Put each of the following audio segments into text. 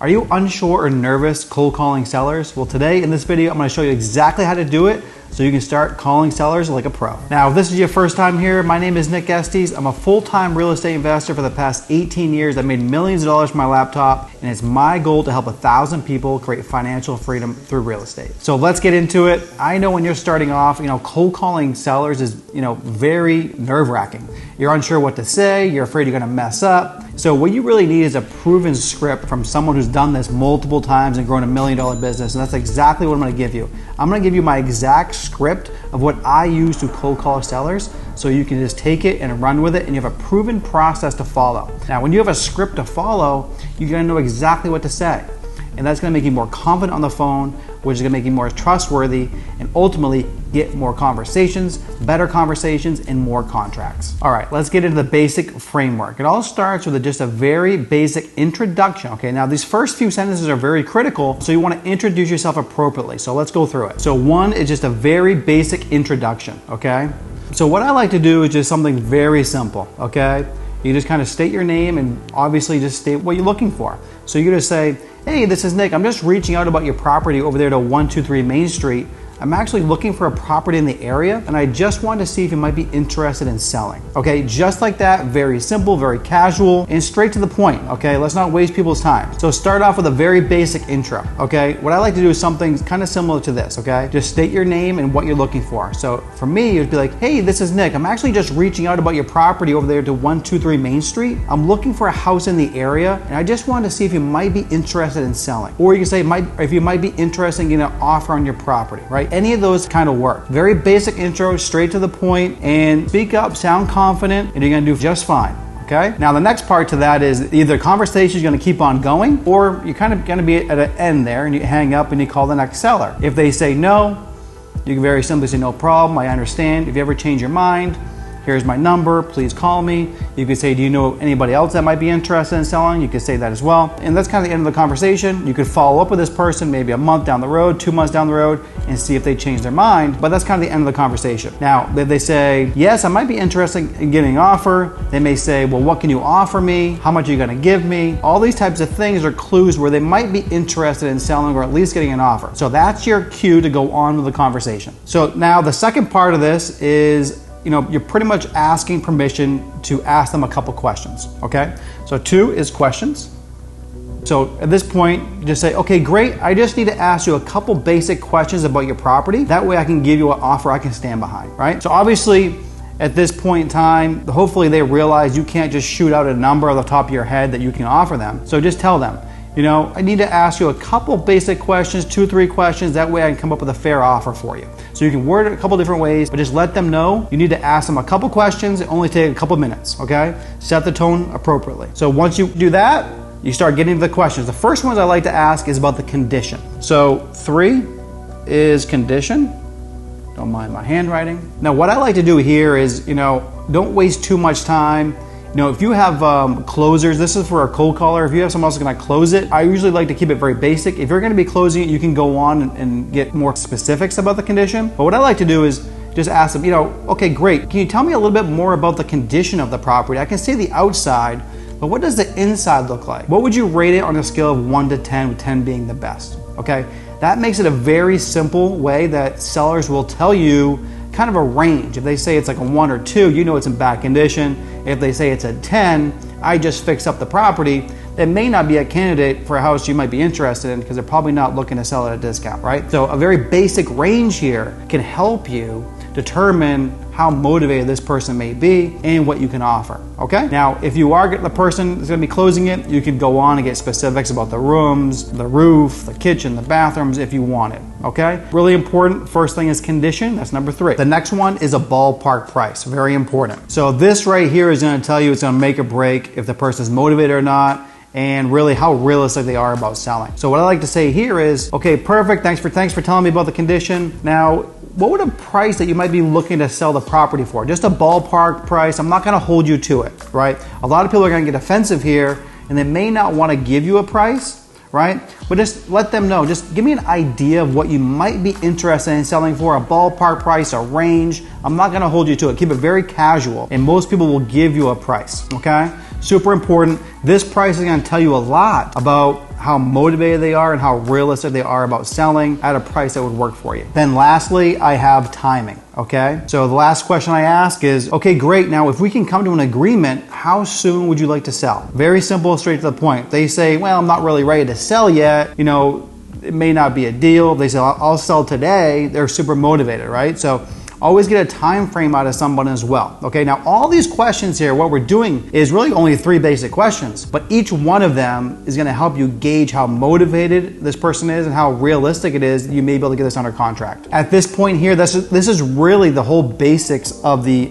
Are you unsure or nervous cold calling sellers? Well, today in this video, I'm going to show you exactly how to do it so you can start calling sellers like a pro. Now, if this is your first time here, my name is Estes. I'm a full-time real estate investor for the past 18 years. I've made millions of dollars from my laptop, and it's my goal to help 1,000 people create financial freedom through real estate. So let's get into it. I know when you're starting off, cold calling sellers is, very nerve-wracking. You're unsure what to say. You're afraid you're going to mess up. So what you really need is a proven script from someone who's done this multiple times and grown $1 million business. And that's exactly what I'm going to give you. I'm going to give you my exact script of what I use to cold call sellers, so you can just take it and run with it, and you have a proven process to follow. Now, when you have a script to follow, you're going to know exactly what to say. And that's going to make you more confident on the phone, which is going to make you more trustworthy, and ultimately get more conversations, better conversations, and more contracts. All right, let's get into the basic framework. It all starts with just a very basic introduction. Okay, now these first few sentences are very critical, so you want to introduce yourself appropriately. So let's go through it. So one is just a very basic introduction, okay? So what I like to do is just something very simple, okay? You just kind of state your name and obviously just state what you're looking for. So you're going to say, hey, this is Nick. I'm just reaching out about your property over there to 123 Main Street. I'm actually looking for a property in the area, and I just wanted to see if you might be interested in selling. Okay, just like that, very simple, very casual, and straight to the point. Okay, let's not waste people's time. So start off with a very basic intro. Okay, what I like to do is something kind of similar to this. Okay, just state your name and what you're looking for. So for me, it would be like, hey, this is Nick. I'm actually just reaching out about your property over there to 123 Main Street. I'm looking for a house in the area, and I just wanted to see if you might be interested in selling. Or you can say, if you might be interested in getting an offer on your property, right? Any of those kind of work. Very basic intro, straight to the point, and speak up, sound confident, and you're gonna do just fine. Okay? Now the next part to that is either the conversation is gonna keep on going, or you're kind of gonna be at an end there and you hang up and you call the next seller. If they say no, you can very simply say, no problem, I understand. If you ever change your mind, here's my number, please call me. You could say, do you know anybody else that might be interested in selling? You could say that as well. And that's kind of the end of the conversation. You could follow up with this person maybe a month down the road, 2 months down the road, and see if they change their mind. But that's kind of the end of the conversation. Now, if they say, yes, I might be interested in getting an offer, they may say, well, what can you offer me? How much are you gonna give me? All these types of things are clues where they might be interested in selling or at least getting an offer. So that's your cue to go on with the conversation. So now the second part of this is, you're pretty much asking permission to ask them a couple questions, okay? So 2 is questions. So at this point, just say, okay, great. I just need to ask you a couple basic questions about your property. That way I can give you an offer I can stand behind, right? So obviously, at this point in time, hopefully they realize you can't just shoot out a number off the top of your head that you can offer them. So just tell them, I need to ask you a couple basic questions, 2, 3 questions. That way I can come up with a fair offer for you. So you can word it a couple different ways, but just let them know you need to ask them a couple questions. It only take a couple minutes, okay? Set the tone appropriately. So once you do that, you start getting to the questions. The first ones I like to ask is about the condition. So 3 is condition. Don't mind my handwriting. Now what I like to do here is, don't waste too much time. If you have closers, this is for a cold caller. If you have someone else going to close it, I usually like to keep it very basic. If you're going to be closing it, you can go on and get more specifics about the condition. But what I like to do is just ask them, okay, great. Can you tell me a little bit more about the condition of the property? I can see the outside, but what does the inside look like? What would you rate it on a scale of 1 to 10, with 10 being the best? Okay, that makes it a very simple way that sellers will tell you kind of a range. If they say it's like a 1 or 2, it's in bad condition. If they say it's a 10, I just fixed up the property, that may not be a candidate for a house you might be interested in because they're probably not looking to sell at a discount, right? So a very basic range here can help you determine how motivated this person may be and what you can offer, okay? Now, if you are the person that's gonna be closing it, you can go on and get specifics about the rooms, the roof, the kitchen, the bathrooms if you want it, okay? Really important, first thing is condition, that's number 3. The next one is a ballpark price, very important. So this right here is gonna tell you, it's gonna make or break if the person is motivated or not, and really how realistic they are about selling. So what I like to say here is, okay, perfect, thanks for telling me about the condition. Now, what would a price that you might be looking to sell the property for? Just a ballpark price. I'm not gonna hold you to it, right? A lot of people are gonna get offensive here and they may not wanna give you a price, right? But just let them know, just give me an idea of what you might be interested in selling for, a ballpark price, a range. I'm not gonna hold you to it. Keep it very casual and most people will give you a price, okay? Super important. This price is gonna tell you a lot about how motivated they are and how realistic they are about selling at a price that would work for you. Then lastly, I have timing, okay? So the last question I ask is, okay, great, now if we can come to an agreement, how soon would you like to sell? Very simple, straight to the point. They say, well, I'm not really ready to sell yet, it may not be a deal. They say, I'll sell today. They're super motivated, right? So always get a time frame out of someone as well. Okay, now all these questions here, what we're doing is really only 3 basic questions, but each one of them is gonna help you gauge how motivated this person is and how realistic it is that you may be able to get this under contract. At this point here, this is really the whole basics of a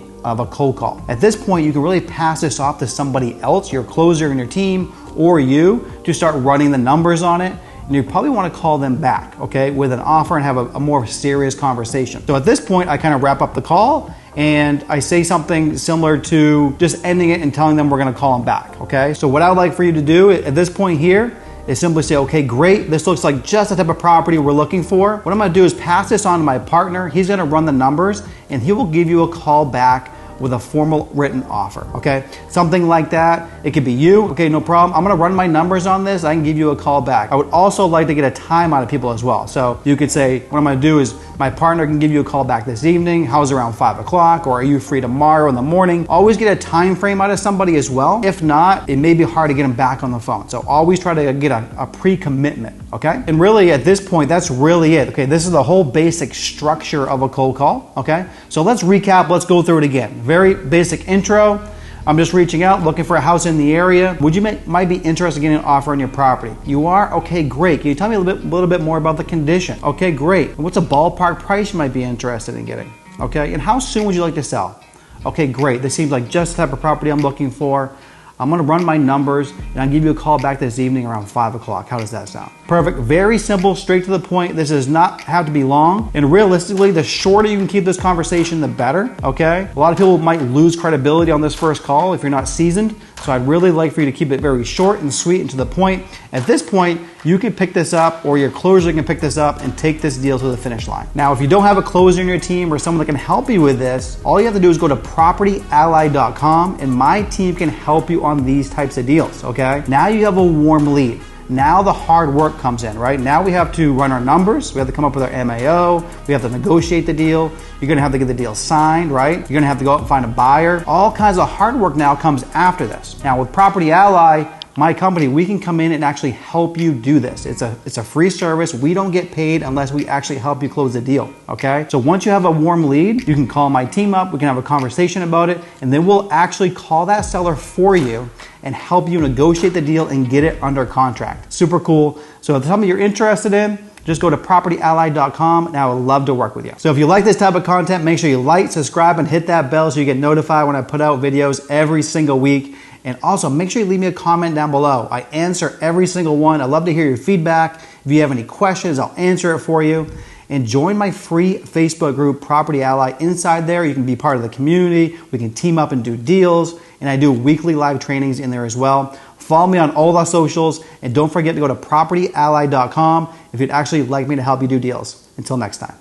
cold call. At this point, you can really pass this off to somebody else, your closer in your team, or you, to start running the numbers on it. And you probably want to call them back, okay, with an offer and have a more serious conversation. So at this point, I kind of wrap up the call and I say something similar to just ending it and telling them we're going to call them back, okay? So what I would like for you to do at this point here is simply say, okay, great, this looks like just the type of property we're looking for. What I'm going to do is pass this on to my partner. He's going to run the numbers and he will give you a call back with a formal written offer, okay? Something like that. It could be you, okay, no problem. I'm gonna run my numbers on this. I can give you a call back. I would also like to get a time out of people as well. So you could say, what I'm gonna do is my partner can give you a call back this evening. How's around 5 o'clock? Or are you free tomorrow in the morning? Always get a time frame out of somebody as well. If not, it may be hard to get them back on the phone. So always try to get a pre-commitment, okay? And really at this point, that's really it. Okay, this is the whole basic structure of a cold call, okay? So let's recap, let's go through it again. Very basic intro. I'm just reaching out, looking for a house in the area. Would you might be interested in getting an offer on your property? You are? Okay, great. Can you tell me a little bit more about the condition? Okay, great. And what's a ballpark price you might be interested in getting? Okay, and how soon would you like to sell? Okay, great. This seems like just the type of property I'm looking for. I'm gonna run my numbers and I'll give you a call back this evening around 5 o'clock. How does that sound? Perfect, very simple, straight to the point. This does not have to be long. And realistically, the shorter you can keep this conversation, the better, okay? A lot of people might lose credibility on this first call if you're not seasoned. So I'd really like for you to keep it very short and sweet and to the point. At this point, you can pick this up or your closer can pick this up and take this deal to the finish line. Now, if you don't have a closer in your team or someone that can help you with this, all you have to do is go to propertyally.com and my team can help you on these types of deals, okay? Now you have a warm lead. Now the hard work comes in, right? Now we have to run our numbers. We have to come up with our MAO. We have to negotiate the deal. You're gonna have to get the deal signed, right? You're gonna have to go out and find a buyer. All kinds of hard work now comes after this. Now with Property Ally, my company, we can come in and actually help you do this. It's a free service. We don't get paid unless we actually help you close the deal, okay? So once you have a warm lead, you can call my team up, we can have a conversation about it, and then we'll actually call that seller for you and help you negotiate the deal and get it under contract. Super cool. So if it's something you're interested in, just go to propertyally.com and I would love to work with you. So if you like this type of content, make sure you like, subscribe, and hit that bell so you get notified when I put out videos every single week. And also make sure you leave me a comment down below. I answer every single one. I'd love to hear your feedback. If you have any questions, I'll answer it for you. And join my free Facebook group, Property Ally. Inside there, you can be part of the community. We can team up and do deals. And I do weekly live trainings in there as well. Follow me on all of our socials. And don't forget to go to propertyally.com if you'd actually like me to help you do deals. Until next time.